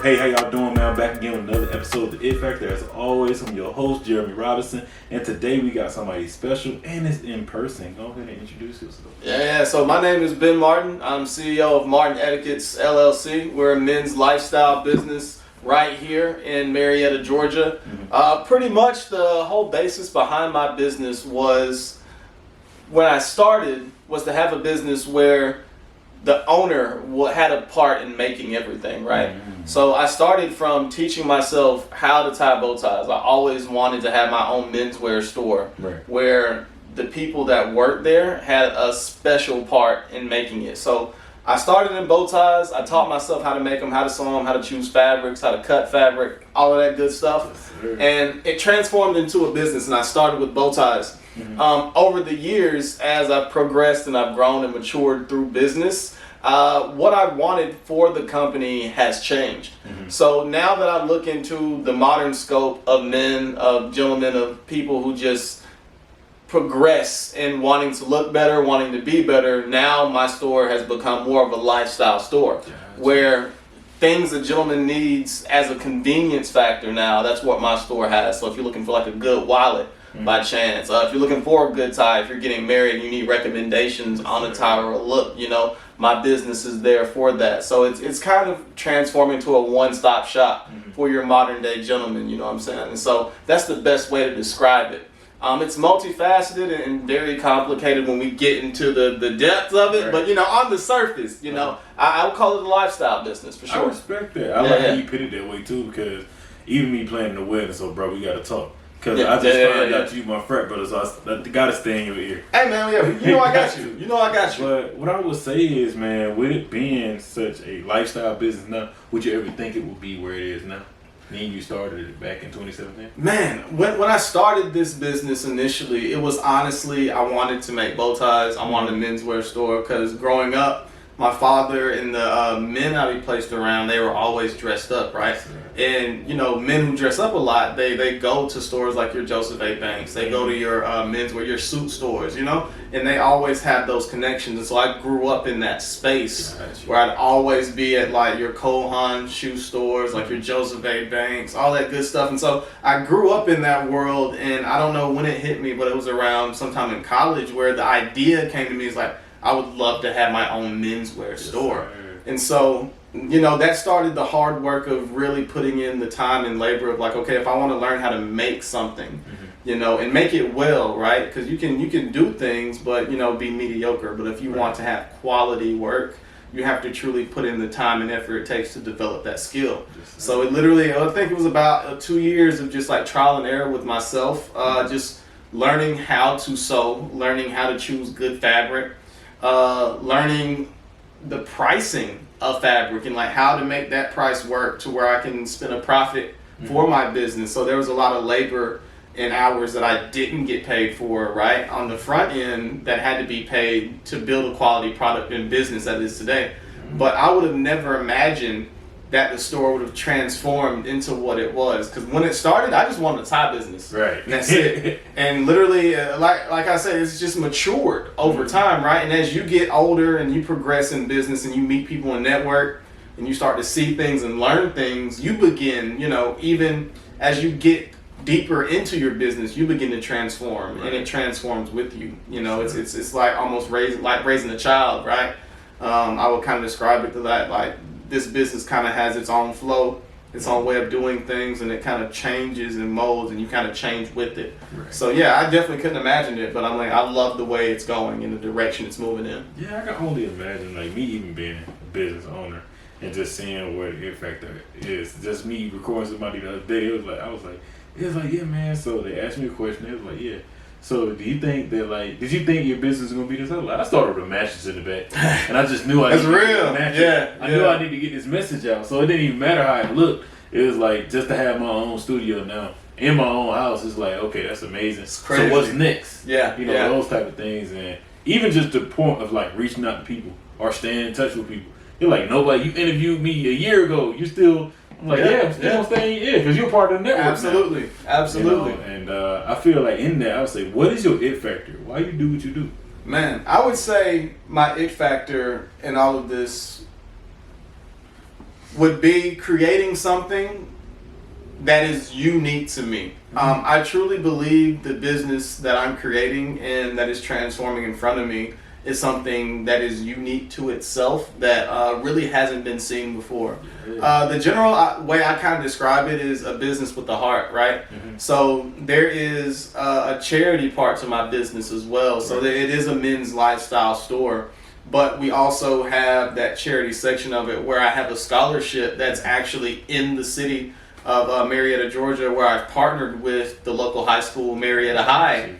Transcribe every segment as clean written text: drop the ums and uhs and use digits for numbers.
Hey, how y'all doing, man? I'm back again with another episode of The It Factor. As always, I'm your host, Jeremy Robinson, and today we got somebody special, and it's in person. Go ahead and introduce yourself. Yeah. So my name is Ben Martin. I'm CEO of Martin Etiquettes, LLC. We're a men's lifestyle business right here in Marietta, Georgia. Pretty much the whole basis behind my business was, when I started, was to have a business where the owner had a part in making everything, right? So I started from teaching myself how to tie bow ties. I always wanted to have my own menswear store where the people that worked there had a special part in making it. So I started in bow ties. I taught myself how to make them, how to sew them, how to choose fabrics, how to cut fabric, all of that good stuff. And it transformed into a business, and I started with bow ties. Over the years, as I've progressed and I've grown and matured through business, what I wanted for the company has changed. So now that I look into the modern scope of men, of gentlemen, of people who just progress in wanting to look better, wanting to be better, now my store has become more of a lifestyle store where things a gentleman needs as a convenience factor now, that's what my store has. So if you're looking for like a good wallet, by chance. If you're looking for a good tie, if you're getting married and you need recommendations on a tie or a look, you know, my business is there for that. So it's kind of transforming to a one-stop shop for your modern day gentleman, you know what I'm saying? And so that's the best way to describe it. It's multifaceted and very complicated when we get into the depths of it, but you know, on the surface, you know, I would call it a lifestyle business for sure. I respect that. I like how you put it that way too, because even me playing the wedding, so bro, we gotta talk. Because I just found out you my frat brother, so I gotta stay in your ear. Hey man, you know I got you. You know I got you. But what I would say is, man, with it being such a lifestyle business now, would you ever think it would be where it is now? Then you started it back in 2017? Man, when I started this business initially, it was honestly, I wanted to make bow ties. I wanted a menswear store because growing up, my father and the men I be placed around, they were always dressed up, right? And you know, men who dress up a lot, they go to stores like your Joseph A. Banks, they go to your menswear, your suit stores, you know, and they always have those connections. And so I grew up in that space where I'd always be at like your Cole Haan shoe stores, like your Joseph A. Banks, all that good stuff. And so I grew up in that world, and I don't know when it hit me, but it was around sometime in college where the idea came to me. Is like, I would love to have my own menswear store. And so, you know, that started the hard work of really putting in the time and labor of like, okay, if I want to learn how to make something, you know, and make it well, right? Because you can do things, but, you know, be mediocre. But if you want to have quality work, you have to truly put in the time and effort it takes to develop that skill. So it literally, I think it was about 2 years of just like trial and error with myself, just learning how to sew, learning how to choose good fabric, learning the pricing of fabric and like how to make that price work to where I can spend a profit for my business. So there was a lot of labor and hours that I didn't get paid for, right, on the front end that had to be paid to build a quality product and business that is today. But I would have never imagined that the store would have transformed into what it was. Because when it started, I just wanted a tie business. Right. And that's it. And literally, like I said, it's just matured over time, right? And as you get older and you progress in business and you meet people and network and you start to see things and learn things, you begin, you know, even as you get deeper into your business, you begin to transform, and it transforms with you. You know, it's like almost raising a child, right? I would kind of describe it to that, like, this business kind of has its own flow, its own way of doing things, and it kind of changes and molds, and you kind of change with it. So yeah, I definitely couldn't imagine it, but I'm like, I love the way it's going and the direction it's moving in. Yeah, I can only imagine, like, me even being a business owner and just seeing where the It Factor is. Just me recording somebody the other day, it was like, yeah, man. So they asked me a question. It was like, yeah. So do you think that, like, did you think your business was gonna be this? I started with a mattress in the back, and I just knew I That's needed to real. get a mattress. I knew I needed to get this message out. So it didn't even matter how it looked. It was like, just to have my own studio now in my own house. It's like, okay, that's amazing. It's crazy. So what's next? Yeah, you know, those type of things, and even just the point of like reaching out to people or staying in touch with people. You're like, nobody. You interviewed me a year ago. You still. I'm like, I'm still staying because you're part of the network. Absolutely, now. absolutely. You know? And I feel like in that, I would say, what is your it factor? Why you do what you do? Man, I would say my it factor in all of this would be creating something that is unique to me. I truly believe the business that I'm creating and that is transforming in front of me is something that is unique to itself that really hasn't been seen before. The general way I kind of describe it is a business with a heart, right? So there is a charity part to my business as well. So it is a men's lifestyle store, but we also have that charity section of it where I have a scholarship that's actually in the city of Marietta, Georgia, where I've partnered with the local high school, Marietta High,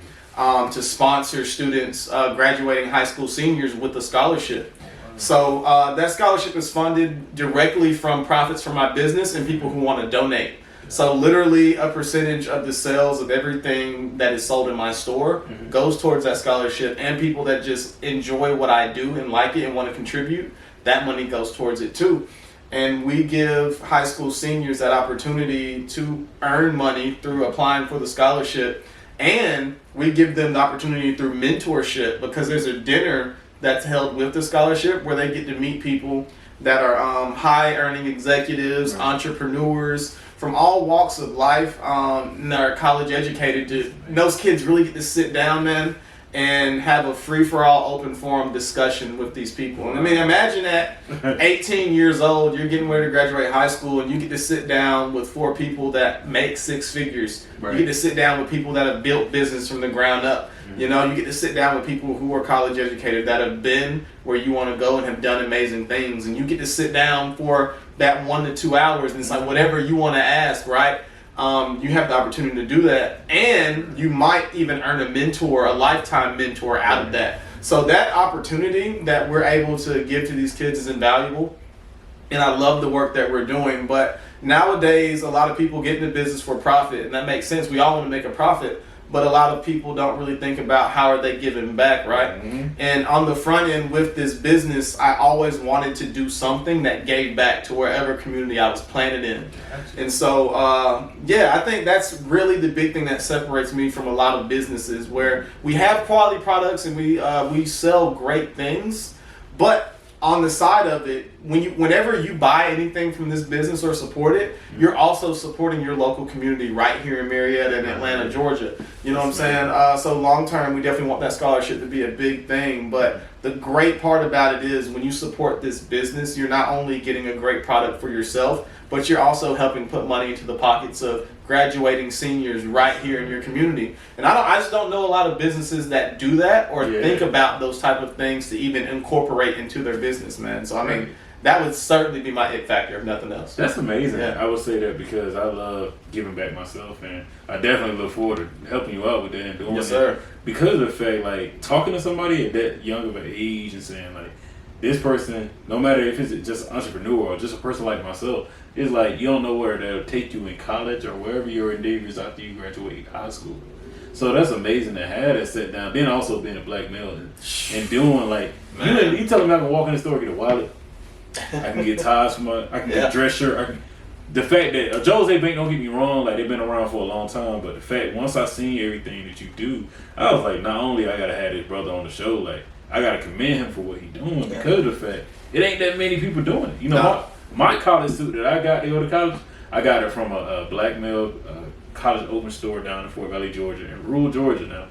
to sponsor students, graduating high school seniors with a scholarship. So that scholarship is funded directly from profits from my business and people who want to donate. So literally a percentage of the sales of everything that is sold in my store goes towards that scholarship, and people that just enjoy what I do and like it and want to contribute, that money goes towards it too. And we give high school seniors that opportunity to earn money through applying for the scholarship. And we give them the opportunity through mentorship, because there's a dinner that's held with the scholarship where they get to meet people that are high earning executives, entrepreneurs from all walks of life, and that are college educated. Those kids really get to sit down, man, and have a free-for-all open forum discussion with these people. And I mean, imagine at 18 years old, you're getting ready to graduate high school, and you get to sit down with 4 people that make 6 figures. You get to sit down with people that have built business from the ground up. You know, you get to sit down with people who are college educated that have been where you want to go and have done amazing things. And you get to sit down for that 1 to 2 hours, and it's like whatever you want to ask, right? You have the opportunity to do that, and you might even earn a mentor, a lifetime mentor out of that. So that opportunity that we're able to give to these kids is invaluable, and I love the work that we're doing. But nowadays, a lot of people get into business for profit, and that makes sense. We all want to make a profit, but a lot of people don't really think about how are they giving back, right? And on the front end with this business, I always wanted to do something that gave back to wherever community I was planted in. And so, I think that's really the big thing that separates me from a lot of businesses, where we have quality products and we sell great things, but on the side of it, whenever you buy anything from this business or support it, you're also supporting your local community right here in Marietta and Atlanta, Georgia. You know what I'm saying? So long term, we definitely want that scholarship to be a big thing. But the great part about it is when you support this business, you're not only getting a great product for yourself, but you're also helping put money into the pockets of graduating seniors right here in your community. And I just don't know a lot of businesses that do that or think about those type of things to even incorporate into their business, man. So I mean, that would certainly be my it factor, if nothing else. That's amazing. I would say that because I love giving back myself, and I definitely look forward to helping you out with that and doing it. Because of the fact, like, talking to somebody at that young of an age and saying, like, this person, no matter if it's just an entrepreneur or just a person like myself, it's like you don't know where they'll take you in college or wherever your endeavors after you graduate high school. So that's amazing to have that set down. Then also being a black male and doing, like, you tell me I can walk in the store and get a wallet, I can get ties from I can get a dress shirt. The fact that Jose Bank, don't get me wrong, like, they've been around for a long time, but the fact once I seen everything that you do, I was like, not only I gotta have this brother on the show, like, I gotta commend him for what he's doing because of the fact it ain't that many people doing it. You know, my college suit that I got to go to college, I got it from a black male college open store down in Fort Valley, Georgia, in rural Georgia now.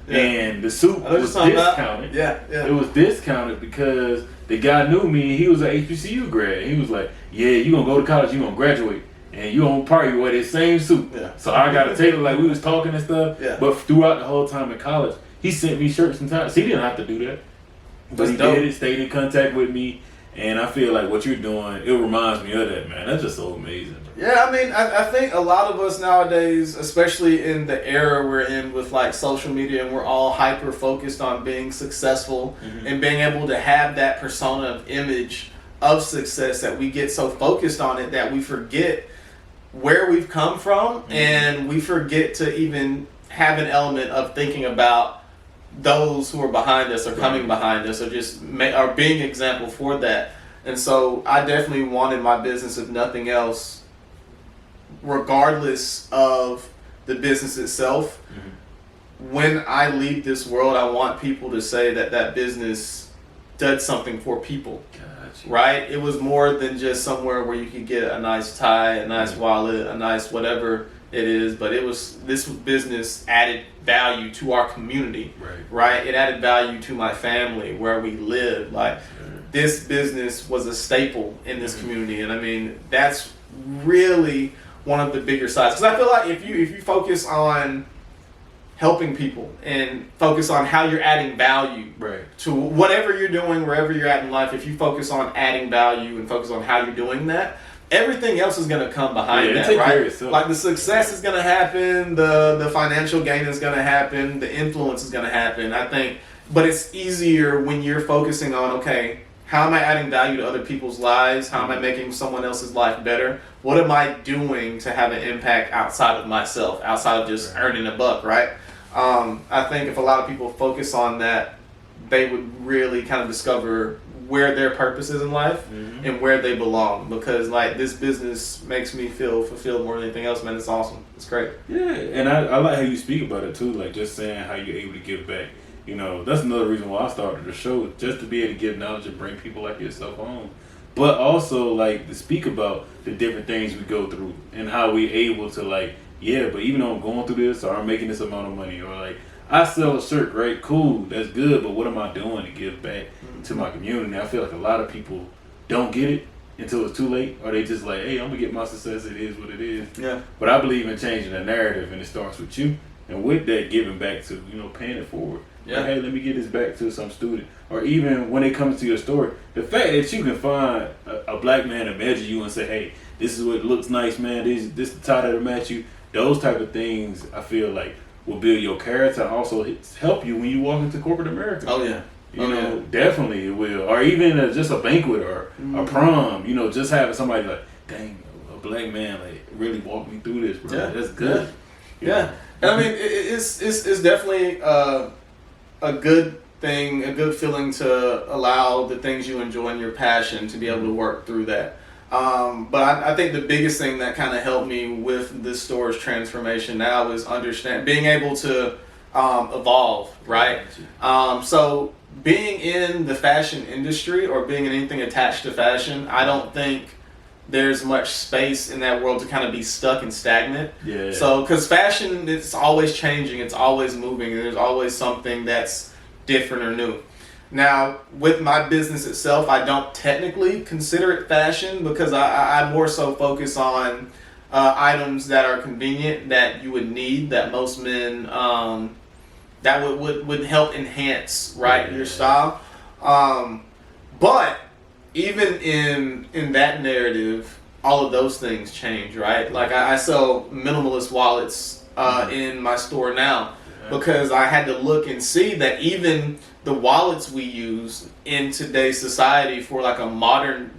And the suit was discounted. It was discounted because the guy knew me. He was an HBCU grad. He was like, "Yeah, you gonna go to college, you gonna graduate, and you gonna probably wear this same suit." So I got to take it, like, we was talking and stuff. But throughout the whole time in college, he sent me shirts and ties. He didn't have to do that, but he did it. Stayed in contact with me. And I feel like what you're doing, it reminds me of that, man. That's just so amazing. Yeah, I mean, I think a lot of us nowadays, especially in the era we're in with, like, social media, and we're all hyper focused on being successful and being able to have that persona of image of success, that we get so focused on it that we forget where we've come from, and we forget to even have an element of thinking about those who are behind us or coming behind us, or just are being example for that. And so I definitely wanted my business, if nothing else, regardless of the business itself, when I leave this world, I want people to say that that business did something for people. Gotcha. Right? It was more than just somewhere where you could get a nice tie, a nice wallet, a nice whatever it is, but this business added value to our community. Right? It added value to my family, where we live. Like, this business was a staple in this community, and I mean, that's really one of the bigger sides. Because I feel like if you focus on helping people and focus on how you're adding value to whatever you're doing, wherever you're at in life, if you focus on adding value and focus on how you're doing that, everything else is going to come behind that, right? Like, the success is going to happen, the financial gain is going to happen, the influence is going to happen, I think. But it's easier when you're focusing on, okay, how am I adding value to other people's lives? How am I making someone else's life better? What am I doing to have an impact outside of myself, outside of just earning a buck, right? I think if a lot of people focus on that, they would really kind of discover where their purpose is in life and where they belong. Because, like, this business makes me feel fulfilled more than anything else, man. It's awesome. It's great. Yeah, and I like how you speak about it too, like just saying how you're able to give back. You know, that's another reason why I started the show, just to be able to give knowledge and bring people like yourself home. But also, like, to speak about the different things we go through and how we able to, like, yeah, but even though I'm going through this, or I'm making this amount of money, or like, I sell a shirt, right? Cool, that's good, but what am I doing to give back to my community? I feel like a lot of people don't get it until it's too late, or they just like, hey, I'm gonna get my success, it is what it is. Yeah. But I believe in changing the narrative, and it starts with you, and with that, giving back to, you know, paying it forward. Yeah. Like, hey, let me get this back to some student. Or even when it comes to your story, the fact that you can find a black man to measure you and say, hey, this is what looks nice, man, this is the tie that'll match you, those type of things, I feel like, will build your character and also help you when you walk into corporate America. Oh, yeah. You know, definitely it will. Or even just a banquet or a prom, you know, just having somebody like, dang, a black man, like, really walk me through this, bro. Yeah. That's good. Yeah. And I mean, it's definitely a good thing, a good feeling to allow the things you enjoy and your passion to be able to work through that. But I think the biggest thing that kind of helped me with this store's transformation now is being able to evolve, right? So being in the fashion industry or being in anything attached to fashion, I don't think there's much space in that world to kind of be stuck and stagnant. Yeah. So, because fashion, it's always changing, it's always moving, and there's always something that's different or new. Now, with my business itself, I don't technically consider it fashion because I more so focus on items that are convenient, that you would need, that most men, that would help enhance, right, your style. But even in that narrative, all of those things change, right? Like, I sell minimalist wallets in my store now because I had to look and see that even the wallets we use in today's society for a modern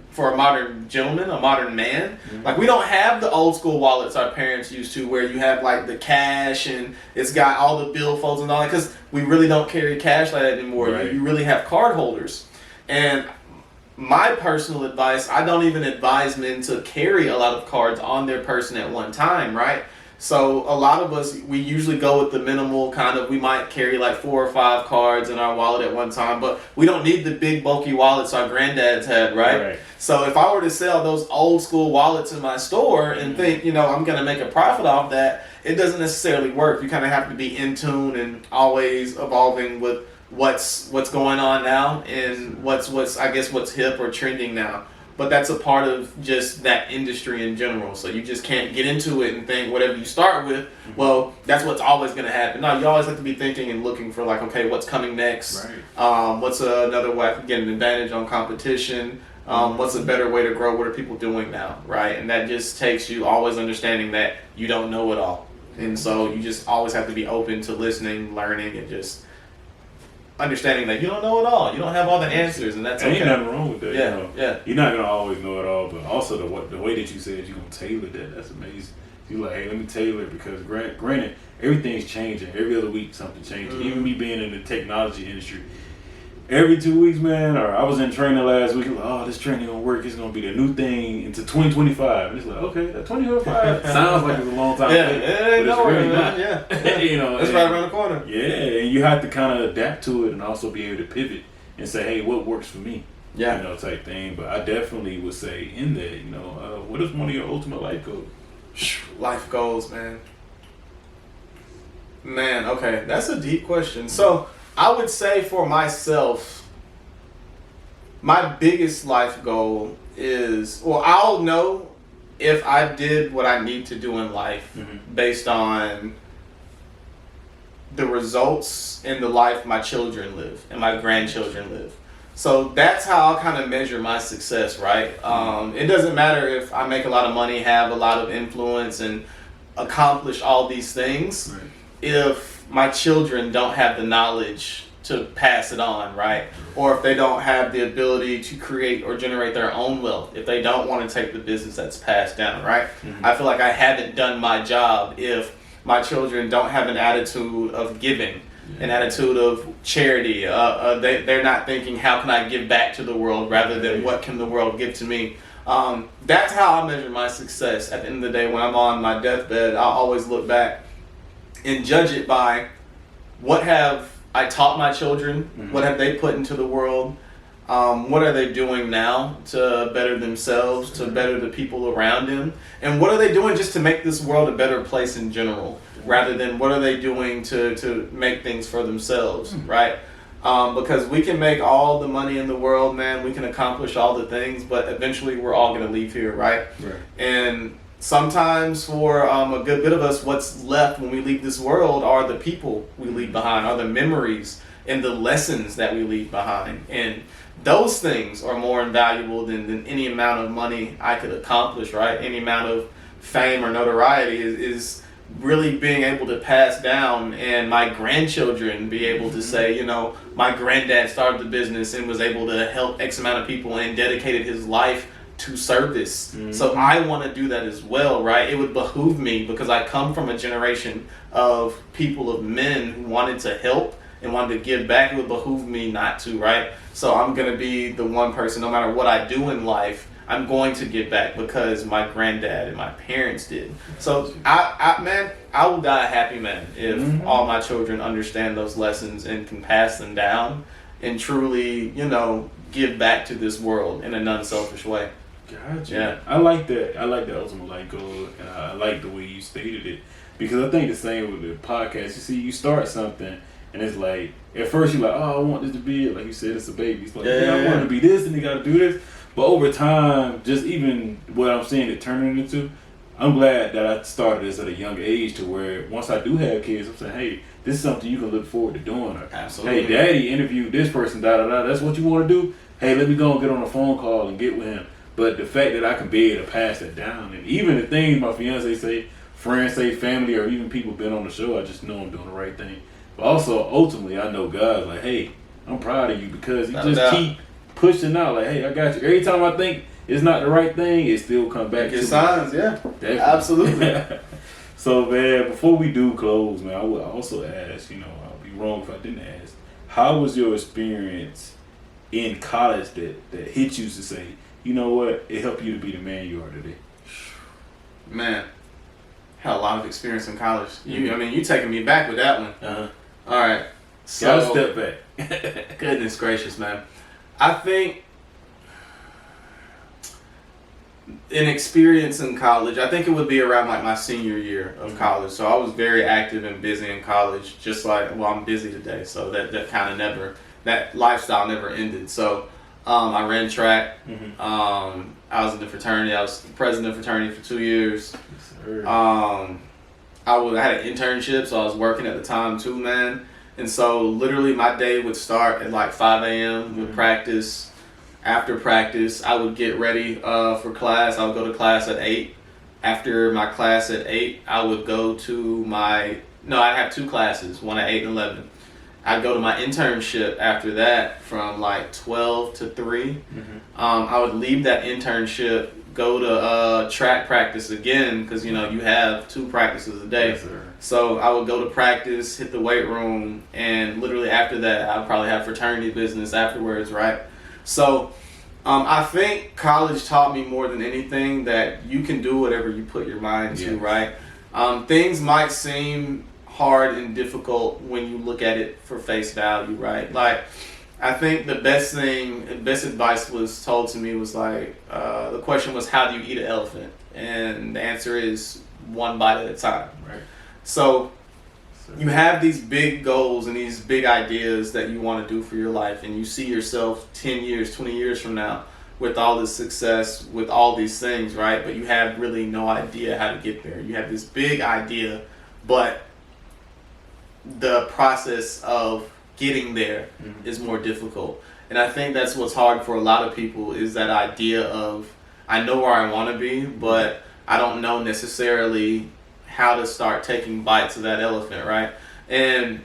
gentleman, a modern man, like, we don't have the old school wallets our parents used to, where you have like the cash and it's got all the billfolds and all that, because we really don't carry cash like that anymore. Right. You really have card holders. And my personal advice, I don't even advise men to carry a lot of cards on their person at one time, right? So a lot of us, we usually go with the minimal kind of, we might carry like 4 or 5 cards in our wallet at one time, but we don't need the big bulky wallets our granddads had, right? So if I were to sell those old school wallets in my store and think, you know, I'm going to make a profit off that, it doesn't necessarily work. You kind of have to be in tune and always evolving with what's going on now and what's hip or trending now. But that's a part of just that industry in general. So you just can't get into it and think whatever you start with, well, that's what's always going to happen. No, you always have to be thinking and looking for, like, okay, what's coming next? Right. What's another way I can get an advantage on competition? What's a better way to grow? What are people doing now, right? And that just takes you always understanding that you don't know it all. And so you just always have to be open to listening, learning, and just understanding that you don't know it all. You don't have all the answers, and that's okay. Ain't nothing wrong with that. Yeah, you know? yeah. You're not gonna always know it all, but also the way that you said you're gonna tailor that's amazing. You like, hey, let me tailor it, because granted, everything's changing. Every other week something changes. Even me being in the technology industry, every 2 weeks, man, or I was in training last week, like, oh, this training gonna work, it's gonna be the new thing into 2025. And it's like, okay, that 2025 sounds like it's a long time yeah, away, it ain't but it's really man. not. Yeah. You know, It's right around the corner. Yeah, and you have to kind of adapt to it and also be able to pivot and say, hey, what works for me? Yeah. Type thing. But I definitely would say in that, what is one of your ultimate life goals? Life goals, man. Man, okay, that's a deep question. So I would say for myself, my biggest life goal is, I'll know if I did what I need to do in life based on the results in the life my children live and my grandchildren live. So that's how I'll kind of measure my success, right? It doesn't matter if I make a lot of money, have a lot of influence, and accomplish all these things, Right. if my children don't have the knowledge to pass it on, right? Or if they don't have the ability to create or generate their own wealth, if they don't want to take the business that's passed down, right? I feel like I haven't done my job if my children don't have an attitude of giving, an attitude of charity. They're not thinking, how can I give back to the world rather than what can the world give to me? That's how I measure my success. At the end of the day, when I'm on my deathbed, I'll always look back and judge it by what have I taught my children, what have they put into the world, what are they doing now to better themselves, to better the people around them, and what are they doing just to make this world a better place in general, rather than what are they doing to make things for themselves, right? Because we can make all the money in the world, man, we can accomplish all the things, but eventually we're all going to leave here, right? And sometimes for a good bit of us, what's left when we leave this world are the people we leave behind, are the memories and the lessons that we leave behind. And those things are more invaluable than any amount of money I could accomplish, right? Any amount of fame or notoriety is really being able to pass down, and my grandchildren be able to say, my granddad started the business and was able to help X amount of people and dedicated his life to service. So I want to do that as well, right? It would behoove me, because I come from a generation of people, of men who wanted to help and wanted to give back. It would behoove me not to, right? So I'm going to be the one person, no matter what I do in life, I'm going to give back because my granddad and my parents did. So I will die a happy man if all my children understand those lessons and can pass them down and truly, give back to this world in an unselfish way. Gotcha. Yeah. I like that. I like the ultimate life goal, and I like the way you stated it, because I think the same with the podcast. You see, you start something, and it's like, at first you're like, oh, I want this to be it. Like you said, it's a baby. It's like, I want it to be this, and they got to do this. But over time, just even what I'm seeing it turning into, I'm glad that I started this at a young age, to where once I do have kids, I'm saying, hey, this is something you can look forward to doing. Or, absolutely. Hey, daddy interviewed this person, that's what you want to do? Hey, let me go and get on a phone call and get with him. But the fact that I can be able to pass that down, and even the things my fiance say, friends say, family, or even people been on the show, I just know I'm doing the right thing. But also, ultimately, I know God's like, hey, I'm proud of you, because you just keep pushing out, like, hey, I got you. Every time I think it's not the right thing, it still comes back to signs, me. yeah. Definitely. Absolutely. So, man, before we do close, man, I would also ask, I'll be wrong if I didn't ask, how was your experience in college that hit you to say, you know what, it helped you to be the man you are today? Man, had a lot of experience in college. You taking me back with that one. All right. So, gotta step back. Goodness gracious, man. I think an experience in college, I think it would be around like my senior year of college. So I was very active and busy in college, just like, I'm busy today. So that kind of never, that lifestyle never ended. So I ran track. I was in the fraternity. I was the president of the fraternity for 2 years. I had an internship, so I was working at the time too, man. And so literally my day would start at like 5 a.m. with practice. After practice, I would get ready for class. I would go to class at 8. After my class at 8, I would go to I'd have 2 classes, one at 8 and 11. I'd go to my internship after that from like 12 to 3. I would leave that internship, go to track practice again, because you have 2 practices a day. Yes, so I would go to practice, hit the weight room, and literally after that I'd probably have fraternity business afterwards, right? So I think college taught me more than anything that you can do whatever you put your mind to, right? Things might seem hard and difficult when you look at it for face value, right? Like, I think the best advice was told to me was like, the question was, how do you eat an elephant? And the answer is one bite at a time. Right. So you have these big goals and these big ideas that you want to do for your life, and you see yourself 10 years, 20 years from now with all this success, with all these things, right? But you have really no idea how to get there. You have this big idea, but the process of getting there is more difficult. And I think that's what's hard for a lot of people, is that idea of, I know where I want to be, but I don't know necessarily how to start taking bites of that elephant, right? And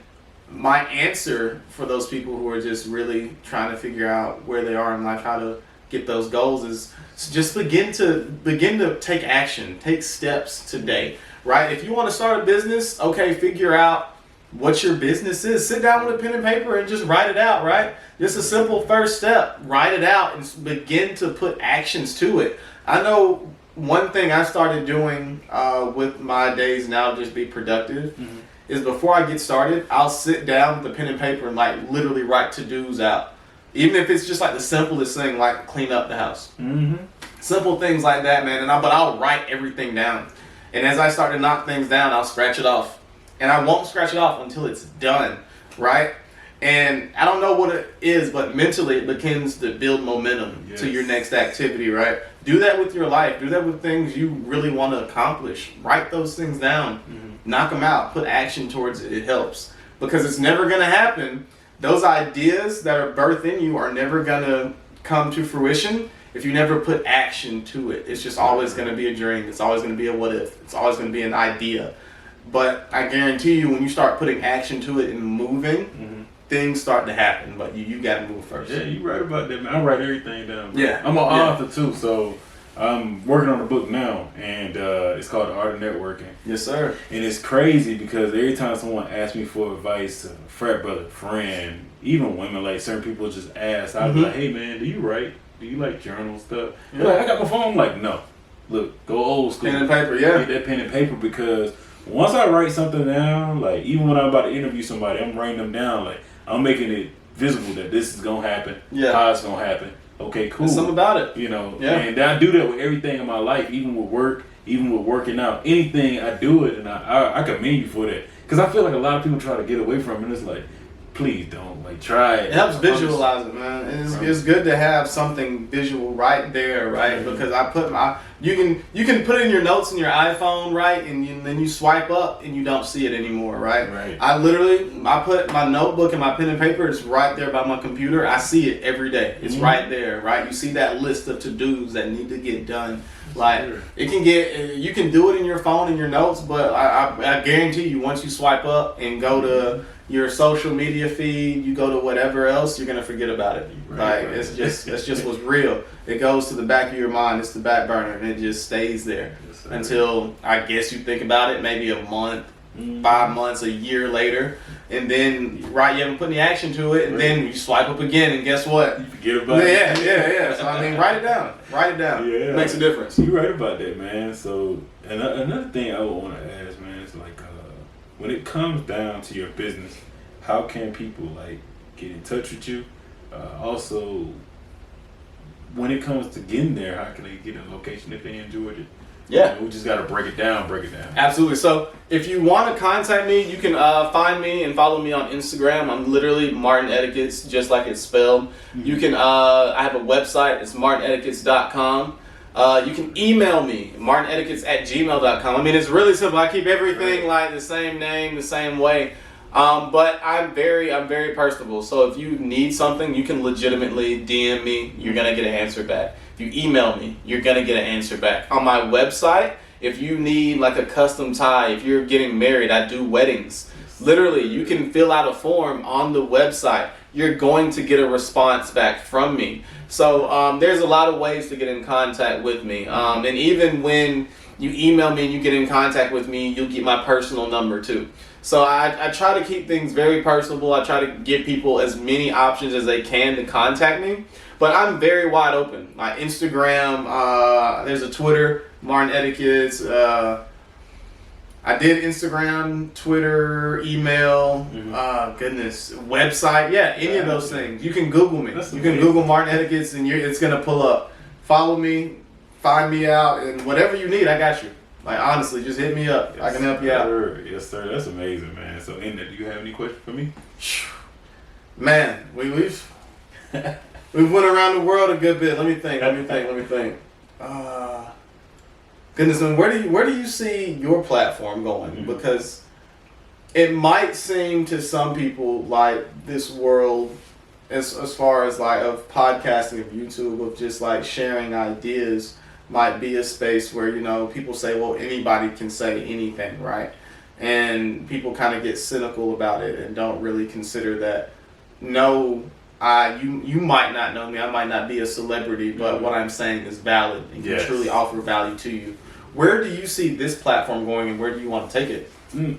my answer for those people who are just really trying to figure out where they are in life, how to get those goals, is just begin to take action, take steps today, right? If you want to start a business, okay, figure out what your business is. Sit down with a pen and paper and just write it out, right? Just a simple first step. Write it out and begin to put actions to it. I know one thing I started doing with my days now, just be productive, is before I get started, I'll sit down with a pen and paper and like literally write to-dos out. Even if it's just like the simplest thing, like clean up the house. Simple things like that, man. But I'll write everything down. And as I start to knock things down, I'll scratch it off. And I won't scratch it off until it's done, right? And I don't know what it is, but mentally it begins to build momentum to your next activity, right? Do that with your life. Do that with things you really want to accomplish. Write those things down. Knock them out. Put action towards it. It helps. Because it's never going to happen. Those ideas that are birthed in you are never going to come to fruition if you never put action to it. It's just always going to be a dream. It's always going to be a what if. It's always going to be an idea. But I guarantee you, when you start putting action to it and moving, things start to happen. But you got to move first. Yeah, you right about that, man. I write everything down. Yeah. I'm an author too, so I'm working on a book now, and it's called The Art of Networking. Yes, sir. And it's crazy because every time someone asks me for advice, a frat brother, friend, even women, like certain people just ask, I'll be like, hey man, do you write? Do you like journal stuff? They're like, I got my phone. I'm like, no. Look, go old school. Pen and paper, yeah. Get that pen and paper, because once I write something down, like even when I'm about to interview somebody, I'm writing them down. Like I'm making it visible that this is gonna happen. Yeah. How it's gonna happen. Okay, cool. There's something about it. You know, and I do that with everything in my life, even with work, even with working out. Anything, I do it, and I commend you for that. Because I feel like a lot of people try to get away from it, and it's like, please don't. Like, try it. It helps visualize it, man. It's good to have something visual right there, right? Because I put you can put it in your notes in your iPhone, right? And then you swipe up and you don't see it anymore, right? Right. I put my notebook and my pen and paper. It's right there by my computer. I see it every day. It's right there, right? You see that list of to-dos that need to get done. Like it can you can do it in your phone and your notes, but I guarantee you, once you swipe up and go to your social media feed, you go to whatever else, you're gonna forget about it. It's just what's real. It goes to the back of your mind. It's the back burner, and it just stays there until I guess you think about it, maybe a month, 5 months, a year later, and then you haven't put any action to it, and then you swipe up again, and guess what? You forget about it. Yeah. So I mean, write it down. Yeah. It makes a difference. You're right about that, man. So another thing I would want to ask, man, is like when it comes down to your business, how can people like get in touch with you? Also, when it comes to getting there, how can they get a location if they in Georgia? Yeah. We just got to break it down. Absolutely. So if you want to contact me, you can find me and follow me on Instagram. I'm literally Martin Etiquettes, just like it's spelled. You can, I have a website. It's martinetiquettes.com. You can email me, martinetiquettes@gmail.com. I mean, it's really simple. I keep everything like the same name, the same way. But I'm very personable. So if you need something, you can legitimately DM me. You're going to get an answer back. If you email me, you're going to get an answer back. On my website, if you need like a custom tie, if you're getting married, I do weddings. Literally, you can fill out a form on the website. You're going to get a response back from me. So there's a lot of ways to get in contact with me. And even when you email me and you get in contact with me, you'll get my personal number too. So I try to keep things very personable. I try to give people as many options as they can to contact me. But I'm very wide open. My Instagram, there's a Twitter, Martin Etiquettes. I did Instagram, Twitter, email, goodness, website. Yeah, any of those things. You can Google me. You can Google Martin Etiquettes and it's going to pull up. Follow me, find me out, and whatever you need, I got you. Like, honestly, just hit me up. Yes, I can help you out. Yes, sir. That's amazing, man. So, do you have any questions for me? Man, we've went around the world a good bit. Let me think. Goodness, man, where do you see your platform going? Because it might seem to some people like this world, as far as like of podcasting, of YouTube, of just like sharing ideas, might be a space where, you know, people say, well, anybody can say anything, right? And people kind of get cynical about it and don't really consider that, no, you might not know me, I might not be a celebrity, but what I'm saying is valid and can truly offer value to you. Where do you see this platform going, and where do you want to take it?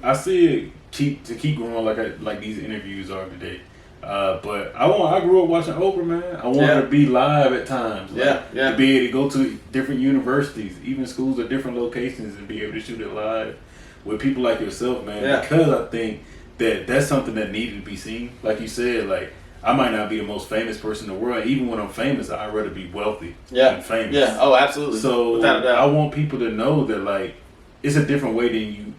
I see it keep growing like these interviews are today. But I grew up watching Oprah, man. I wanted to be live at times. To be able to go to different universities, even schools at different locations, and be able to shoot it live with people like yourself, man. Because I think that's something that needed to be seen. Like you said, like, I might not be the most famous person in the world. Even when I'm famous, I'd rather be wealthy than famous. Yeah. Oh, absolutely. So I want people to know that, like, it's a different way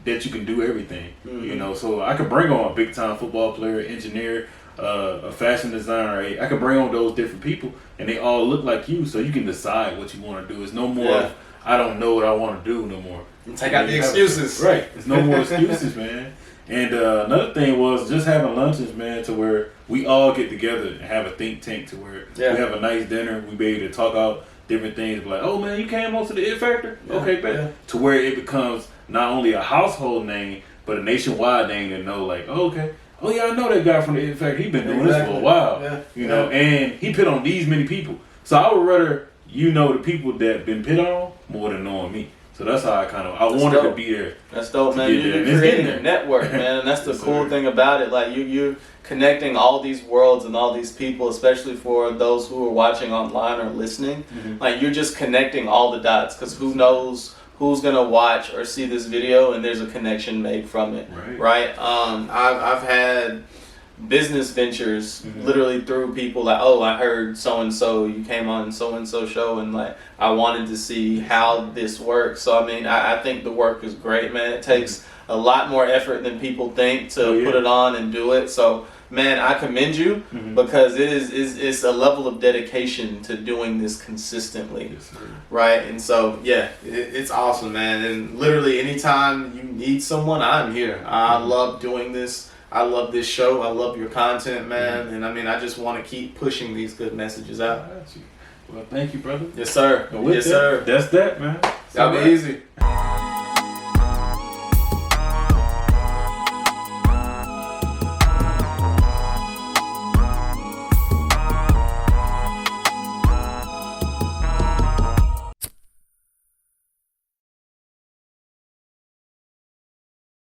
that you can do everything. You know, so I could bring on a big time football player, engineer, a fashion designer. I could bring on those different people, and they all look like you. So you can decide what you want to do. It's no more. I don't know what I want to do no more. And take out the excuses. Right. There's no more excuses, man. And another thing was just having lunches, man, to where we all get together and have a think tank to where we have a nice dinner. We be able to talk out different things. Like, oh, man, you came on to the It Factor? Okay, bet. To where it becomes not only a household name, but a nationwide name to know, like, oh, okay. Oh, yeah, I know that guy from the It Factor. He's been doing this for a while. You know, and he pit on these many people. So I would rather you know the people that been pit on more than knowing me. So that's how I wanted to be there. That's dope, man. You're creating a network, man, and that's the cool thing about it. Like, you're connecting all these worlds and all these people, especially for those who are watching online or listening. Like, you're just connecting all the dots, because who knows who's gonna watch or see this video, and there's a connection made from it, right? I've had business ventures literally through people like, oh, I heard so and so you came on so and so show, and like I wanted to see how this works. So I mean, I think the work is great, man. It takes a lot more effort than people think to put it on and do it. So man, I commend you, because it's a level of dedication to doing this consistently, right? And so it's awesome, man. And literally anytime you need someone, I'm here. I love doing this. I love this show. I love your content, man. And I mean, I just want to keep pushing these good messages out. Well, thank you, brother. Yes, sir. Yes, sir. That's that, man. That'll be easy.